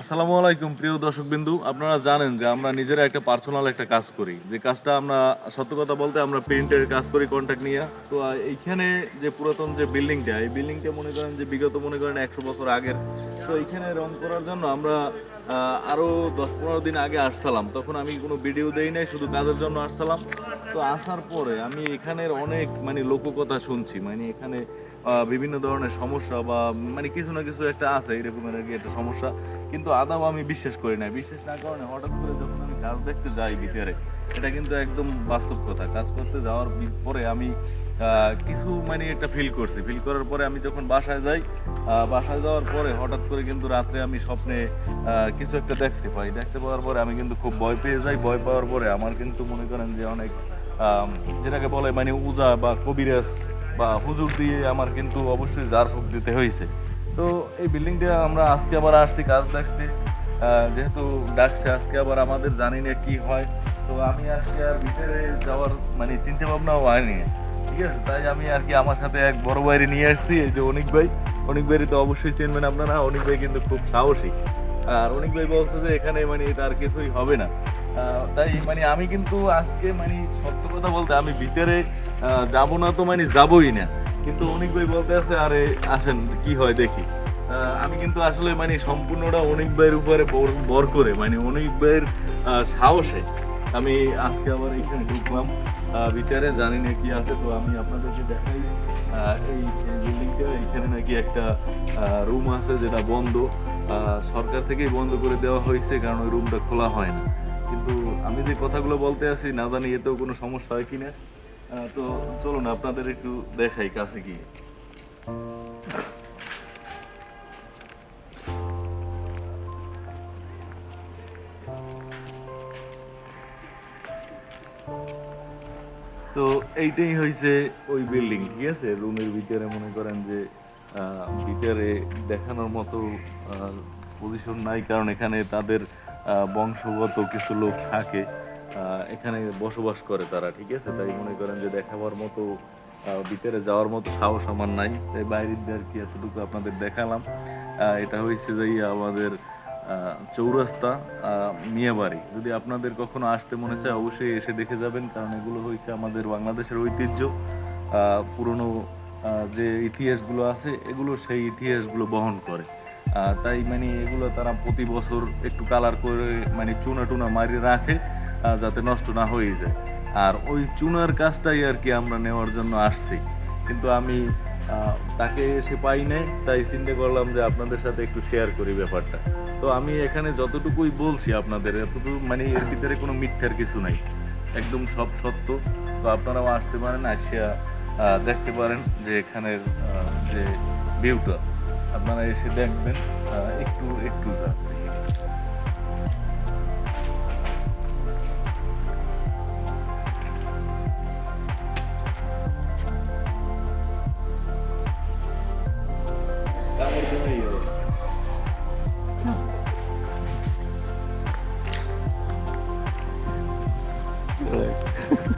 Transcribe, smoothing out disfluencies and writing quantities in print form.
আসসালামু আলাইকুম প্রিয় দর্শকবিন্দু, আপনারা জানেন যে আমরা নিজেরা একটা পার্সোনাল একটা কাজ করি, যে কাজটা আমরা সত্য কথা বলতে আমরা প্রিন্টের কাজ করি কন্ট্রাক্ট নিয়ে। তো এইখানে যে পুরাতন যে বিল্ডিংটা, এই বিল্ডিংটা মনে করেন যে বিগত মনে করেন 100 বছর আগের। তো এইখানে রং করার জন্য আমরা আরও 10-15 দিন আগে আসছিলাম। তখন আমি কোনো ভিডিও দেই নাই, শুধু কাজের জন্য আসছিলাম। তো আসার পরে আমি এখানের অনেক লোককথা শুনছি, এখানে বিভিন্ন ধরনের সমস্যা বা কিছু না কিছু একটা আছে এরকমের আর কি একটা সমস্যা। কিন্তু আদাও আমি বিশ্বাস করি না। বিশ্বাস না কারণে হঠাৎ করে যখন আমি কাজ দেখতে যাই ভিতরে, এটা কিন্তু একদম বাস্তব কথা। কাজ করতে যাওয়ার পরে আমি কিছু একটা ফিল করছি। ফিল করার পরে আমি যখন বাসায় যাই, বাসায় যাওয়ার পরে হঠাৎ করে কিন্তু রাত্রে আমি স্বপ্নে কিছু একটা দেখতে পাই। দেখতে পাওয়ার পরে আমি কিন্তু খুব ভয় পেয়ে যাই। ভয় পাওয়ার পরে আমার কিন্তু মনে করেন যে অনেক যেটাকে বলে উজা বা কবিরাজ বা হুজুর দিয়ে আমার কিন্তু অবশ্যই ঝাড়ফুঁক দিতে হয়েছে। তো এই বিল্ডিংটা আমরা আজকে আবার আসছি কাজ দেখতে, যেহেতু ডাকছে আজকে আবার আমাদের জানি না কি হয়। তো আমি আজকে আর ভিতরে যাওয়ার চিন্তা ভাবনাও হয়নি, ঠিক আছে। তাই আমি আর কি আমার সাথে এক বড় ভাইরে নিয়ে আসছি, এই যে অনিক ভাই। অনিক ভাইরে তো অবশ্যই চিনবেন আপনারা। অনিক ভাই কিন্তু খুব সাহসী। আর অনিক ভাই বলছে যে এখানে তার কিছুই হবে না। তাই আমি কিন্তু আজকে সত্য কথা বলতে আমি ভিতরে যাব না, তো যাবই না। কিন্তু অনিক ভাই বলতে আছে আরে আসেন কি হয় দেখি। আমি কিন্তু আসলে সম্পূর্ণটা অনিক ভাইয়ের উপরে ভর করে অনিক ভাইয়ের সাহসে আমি আজকে আবার এখানে ঢুকলাম ভিতরে। জানি না কি আছে, তো আমি আপনাদেরকে দেখাই। এই বিল্ডিংটা, এখানে নাকি একটা রুম আছে যেটা বন্ধ, সরকার থেকেই বন্ধ করে দেওয়া হয়েছে, কারণ ওই রুমটা খোলা হয় না। কিন্তু আমি যে কথাগুলো বলতে আছি না জানি এতেও কোনো সমস্যা হয় কিনা। তো চলুন আপনাদের একটু দেখাই কাছে গিয়ে। তো এইটাই হয়েছে ওই বিল্ডিং, ঠিক আছে। রুমের ভিতরে মনে করেন যে ভিতরে দেখানোর মতো পজিশন নাই, কারণ এখানে তাদের বংশগত কিছু লোক থাকে, এখানে বসবাস করে তারা, ঠিক আছে। তাই মনে করেন যে দেখাবার মতো ভিতরে যাওয়ার মতো সাহস আমার নাই। তাই বাইরের দিয়ে আর কি এতটুকু আপনাদের দেখালাম। এটা হয়েছে যে আমাদের চৌরাস্তা মিয়াবাড়ি। যদি আপনাদের কখনো আসতে মনে চায় অবশ্যই এসে দেখে যাবেন, কারণ এগুলো হচ্ছে আমাদের বাংলাদেশের ঐতিহ্য। পুরনো যে ইতিহাসগুলো আছে এগুলো সেই ইতিহাসগুলো বহন করে। তাই এগুলো তারা প্রতি বছর একটু কালার করে চুনা টুনা মারিয়ে রাখে, যাতে নষ্ট না হয়ে যায়। আর ওই চুনার কাজটাই আর কি আমরা নেওয়ার জন্য আসছি। কিন্তু আমি তাকে এসে পাই নাই, তাই চিন্তা করলাম যে আপনাদের সাথে একটু শেয়ার করি ব্যাপারটা। তো আমি এখানে যতটুকুই বলছি আপনাদের, এতটুকু এর ভিতরে কোনো মিথ্যার কিছু নাই, একদম সব সত্য। তো আপনারাও আসতে পারেন, আসিয়া দেখতে পারেন যে এখানের যে ভিউটা আপনারা এসে দেখবেন। একটু একটু যা